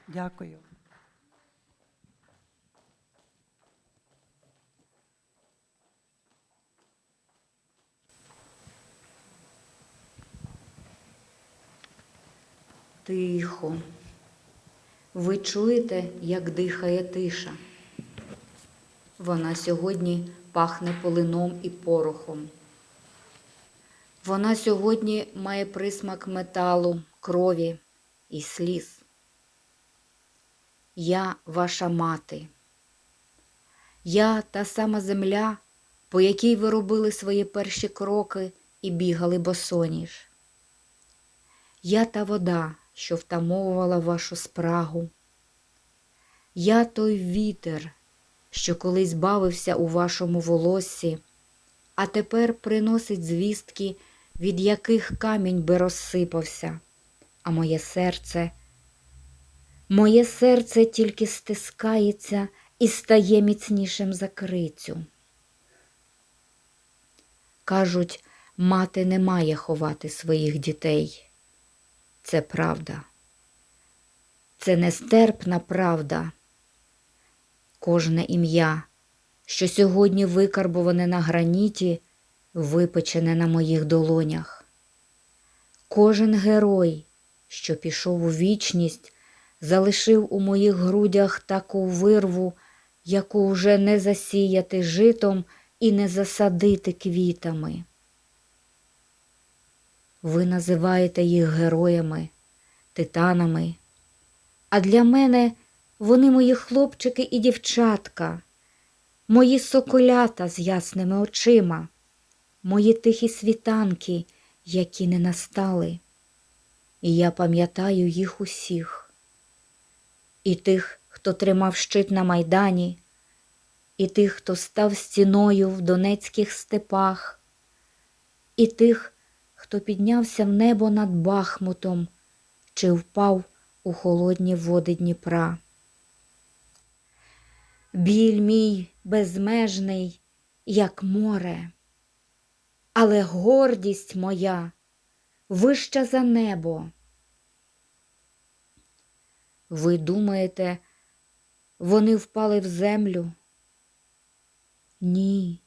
[SPEAKER 1] Дякую.
[SPEAKER 7] Тихо. Ви чуєте, як дихає тиша? Вона сьогодні пахне полином і порохом. Вона сьогодні має присмак металу, крові і сліз. Я ваша мати. Я та сама земля, по якій ви робили свої перші кроки і бігали босоніж. Я та вода, що втамовувала вашу спрагу. Я той вітер, що колись бавився у вашому волоссі, а тепер приносить звістки, від яких камінь би розсипався, а моє серце тільки стискається і стає міцнішим за крицю. Кажуть, мати не має ховати своїх дітей. Це правда. Це нестерпна правда. Кожне ім'я, що сьогодні викарбуване на граніті, випечене на моїх долонях. Кожен герой, що пішов у вічність, залишив у моїх грудях таку вирву, яку вже не засіяти житом і не засадити квітами. Ви називаєте їх героями, титанами, а для мене вони мої хлопчики і дівчатка, мої соколята з ясними очима, мої тихі світанки, які не настали. І я пам'ятаю їх усіх. І тих, хто тримав щит на Майдані, і тих, хто став стіною в донецьких степах, і тих, хто піднявся в небо над Бахмутом чи впав у холодні води Дніпра. Біль мій безмежний, як море, але гордість моя вища за небо. Ви думаєте, вони впали в землю? Ні,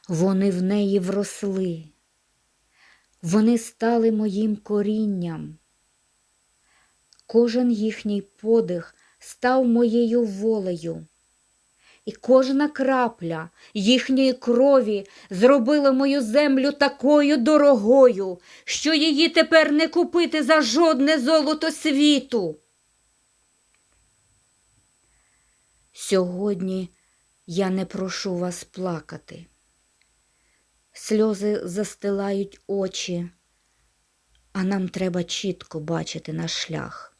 [SPEAKER 7] Вони в неї вросли. Вони стали моїм корінням. Кожен їхній подих став моєю волею. І кожна крапля їхньої крові зробила мою землю такою дорогою, що її тепер не купити за жодне золото світу. Сьогодні я не прошу вас плакати. Сльози застилають очі, а нам треба чітко бачити наш шлях.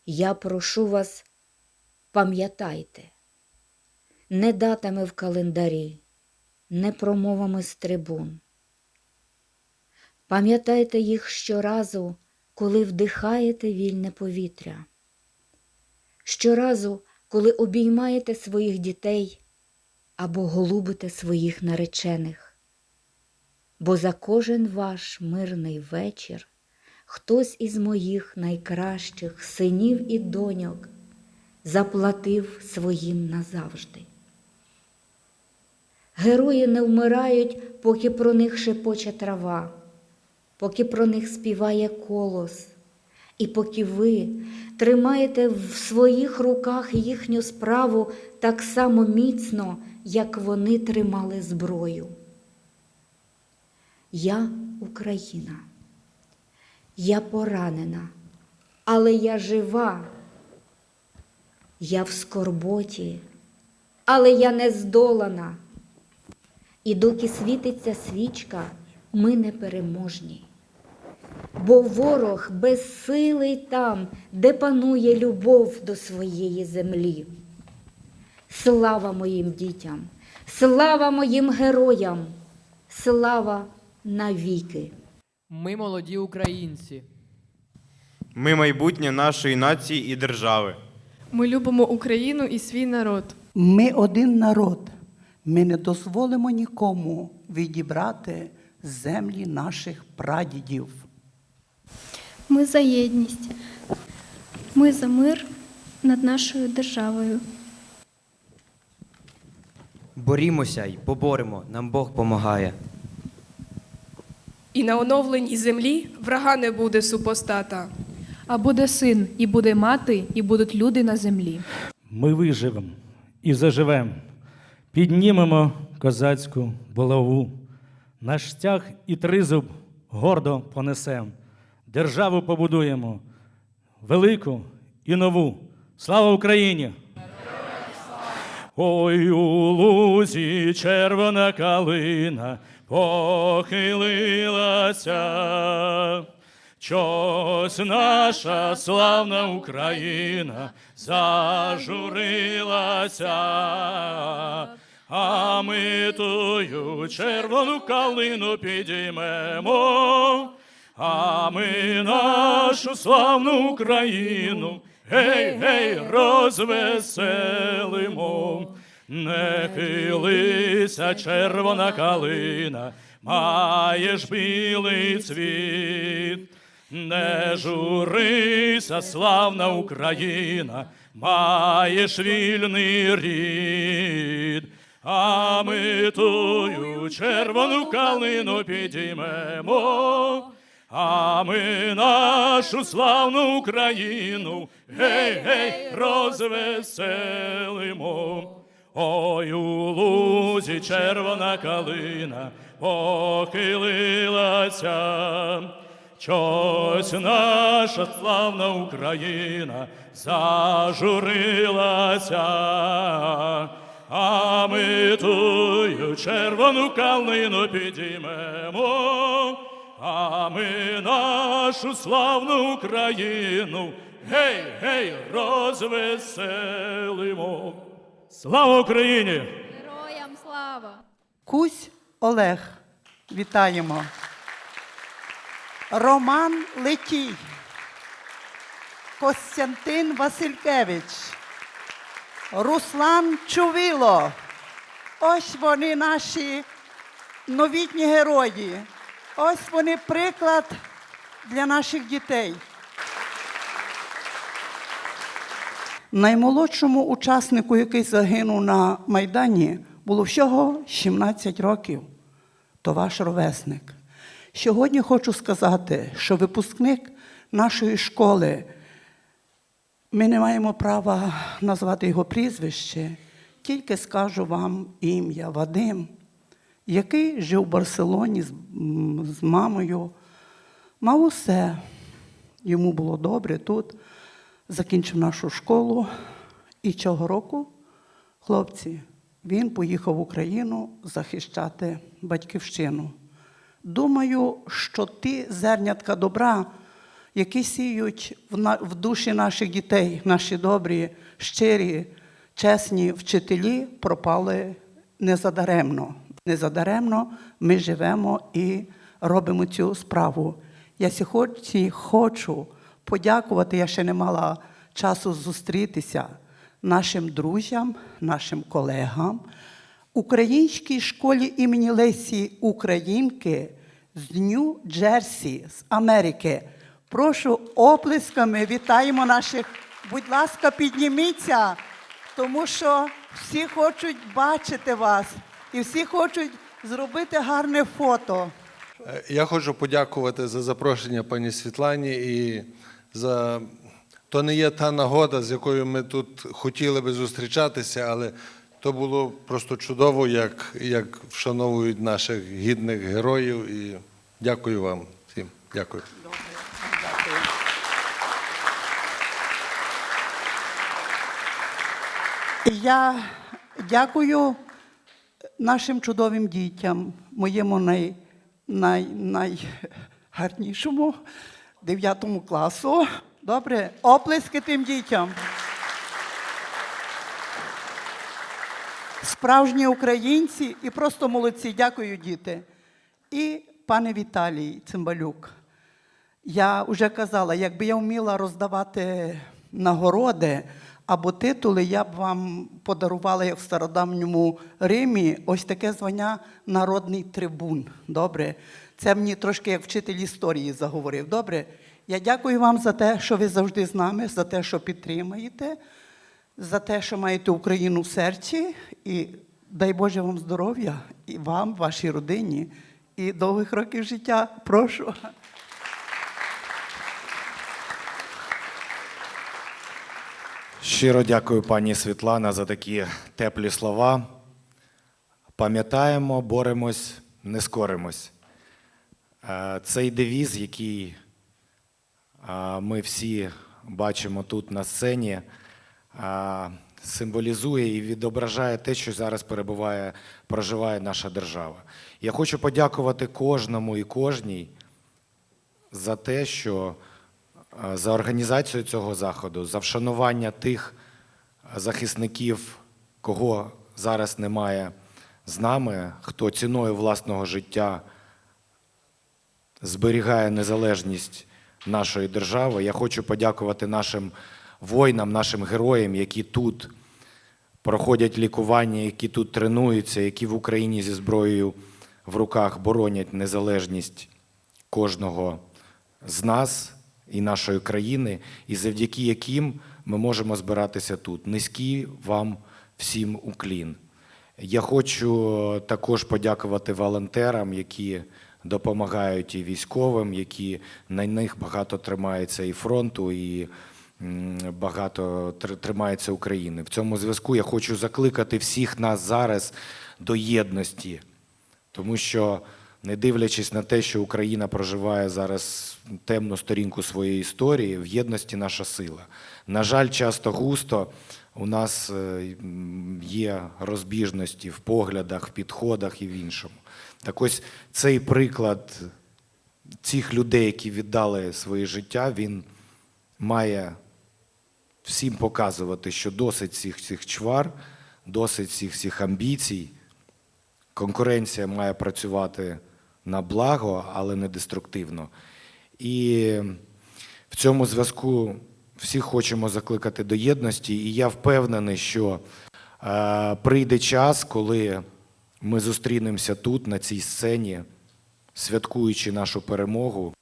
[SPEAKER 7] Я прошу вас, пам'ятайте, не датами в календарі, не промовами з трибун. Пам'ятайте їх щоразу, коли вдихаєте вільне повітря. Щоразу, коли обіймаєте своїх дітей або голубите своїх наречених. Бо за кожен ваш мирний вечір хтось із моїх найкращих синів і доньок заплатив своїм назавжди. Герої не вмирають, поки про них шепоче трава, поки про них співає колос, і поки ви тримаєте в своїх руках їхню справу так само міцно, як вони тримали зброю. Я Україна. Я поранена, але я жива. Я в скорботі, але я не здолана. І доки світиться свічка, ми непереможні. Бо ворог безсилий там, де панує любов до своєї землі. Слава моїм дітям, слава моїм героям, слава навіки.
[SPEAKER 5] Ми молоді українці.
[SPEAKER 8] Ми майбутнє нашої нації і держави.
[SPEAKER 2] Ми любимо Україну і свій народ.
[SPEAKER 1] Ми один народ. Ми не дозволимо нікому відібрати землі наших прадідів.
[SPEAKER 12] Ми за єдність. Ми за мир над нашою державою.
[SPEAKER 3] Борімося й поборемо, нам Бог помагає.
[SPEAKER 2] І на оновленій землі врага не буде супостата.
[SPEAKER 4] А буде син, і буде мати, і будуть люди на землі.
[SPEAKER 6] Ми виживемо і заживемо, піднімемо козацьку булаву, наш стяг і тризуб гордо понесем, державу побудуємо, велику і нову. Слава Україні! Ой, у лузі червона калина похилилася, щось наша славна Україна зажурилася, а ми тую червону калину підіймемо, а ми нашу славну Україну гей, гей, розвеселимо. Не хилися, червона калина, маєш білий цвіт. Не журися, славна Україна, маєш вільний рід. А ми тую червону калину підіймемо, а ми нашу славну Україну гей, гей, розвеселимо. Ой, у лузі червона калина похилилася, щось наша славна Україна зажурилася, а ми тую червону калину підіймемо, а ми нашу славну Україну гей, гей, розвеселимо. Слава Україні!
[SPEAKER 18] Героям слава!
[SPEAKER 1] Кусь Олег. Вітаємо. Роман Летій. Костянтин Василькевич. Руслан Чувило. Ось вони наші новітні герої. Ось вони приклад для наших дітей. Наймолодшому учаснику, який загинув на Майдані, було всього 17 років, то ваш ровесник. Сьогодні хочу сказати, що випускник нашої школи, ми не маємо права назвати його прізвище, тільки скажу вам ім'я Вадим, який жив в Барселоні з мамою, мав усе. Йому було добре тут, закінчив нашу школу. І цього року, хлопці, він поїхав в Україну захищати батьківщину. Думаю, що ті зернятка добра, які сіють в душі наших дітей, наші добрі, щирі, чесні вчителі, пропали незадаремно. Незадаремно ми живемо і робимо цю справу. Я сьогодні хочу подякувати, я ще не мала часу зустрітися, нашим друзям, нашим колегам, українській школі імені Лесі Українки з Нью-Джерсі, з Америки. Прошу оплесками, вітаємо наших. Будь ласка, підніміться, тому що всі хочуть бачити вас і всі хочуть зробити гарне фото.
[SPEAKER 13] Я хочу подякувати за запрошення пані Світлані і за... То не є та нагода, з якою ми тут хотіли би зустрічатися, але то було просто чудово, як вшановують наших гідних героїв. І дякую вам всім. Дякую.
[SPEAKER 1] Я дякую нашим чудовим дітям, моєму найгарнішому 9 класу. Добре, оплески тим дітям. Справжні українці і просто молодці. Дякую, діти. І пане Віталій Цимбалюк, я вже казала, якби я вміла роздавати нагороди або титули, я б вам подарувала, як в стародавньому Римі, ось таке звання «Народний трибун». Добре? Це мені трошки як вчитель історії заговорив. Добре? Я дякую вам за те, що ви завжди з нами, за те, що підтримуєте, за те, що маєте Україну в серці. І дай Боже вам здоров'я, і вам, вашій родині, і довгих років життя. Прошу.
[SPEAKER 14] Щиро дякую, пані Світлана, за такі теплі слова. Пам'ятаємо, боремось, не скоримось. Цей девіз, який ми всі бачимо тут на сцені, символізує і відображає те, що зараз проживає наша держава. Я хочу подякувати кожному і кожній за те, що за організацію цього заходу, за вшанування тих захисників, кого зараз немає з нами, хто ціною власного життя зберігає незалежність нашої держави. Я хочу подякувати нашим воїнам, нашим героям, які тут проходять лікування, які тут тренуються, які в Україні зі зброєю в руках боронять незалежність кожного з нас і нашої країни, і завдяки яким ми можемо збиратися тут. Низький вам всім уклін. Я хочу також подякувати волонтерам, які допомагають і військовим, які на них багато тримається і фронту, і багато тримається України. В цьому зв'язку я хочу закликати всіх нас зараз до єдності, тому що, не дивлячись на те, що Україна проживає зараз темну сторінку своєї історії, в єдності наша сила. На жаль, часто-густо у нас є розбіжності в поглядах, в підходах і в іншому. Так ось цей приклад цих людей, які віддали своє життя, він має всім показувати, що досить цих чвар, досить цих амбіцій. Конкуренція має працювати на благо, але не деструктивно. І в цьому зв'язку всі хочемо закликати до єдності. І я впевнений, що прийде час, коли ми зустрінемося тут, на цій сцені, святкуючи нашу перемогу,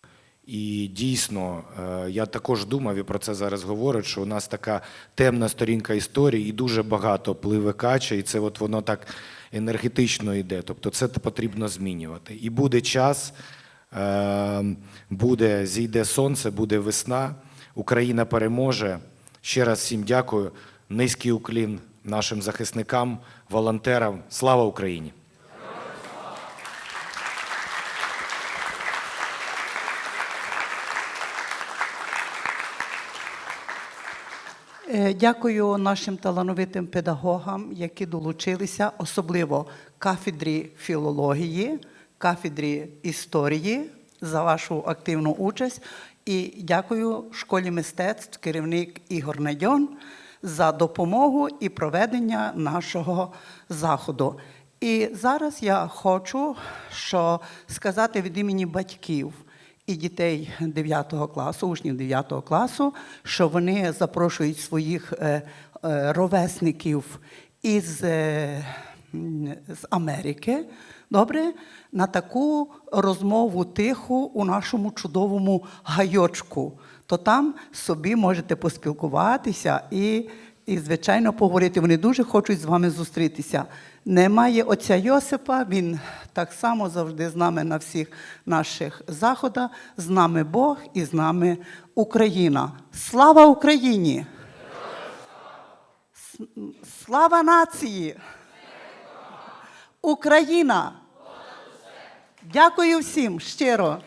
[SPEAKER 14] І дійсно, я також думав і про це зараз говорять, що у нас така темна сторінка історії і дуже багато пливе кача, і це от воно так енергетично йде. Тобто це потрібно змінювати. І буде час, зійде сонце, буде весна, Україна переможе. Ще раз всім дякую. Низький уклін нашим захисникам, волонтерам. Слава Україні!
[SPEAKER 1] Дякую нашим талановитим педагогам, які долучилися, особливо кафедрі філології, кафедрі історії за вашу активну участь. І дякую школі мистецтв, керівник Ігор Найдьон, за допомогу і проведення нашого заходу. І зараз я хочу сказати від імені батьків і дітей 9 класу, учнів 9 класу, що вони запрошують своїх ровесників із Америки, добре, на таку розмову тиху у нашому чудовому гайочку. То там собі можете поспілкуватися і звичайно, поговорити. Вони дуже хочуть з вами зустрітися. Немає отця Йосипа, він так само завжди з нами на всіх наших заходах. З нами Бог і з нами Україна. Слава Україні! Слава нації! Україна! Дякую всім щиро!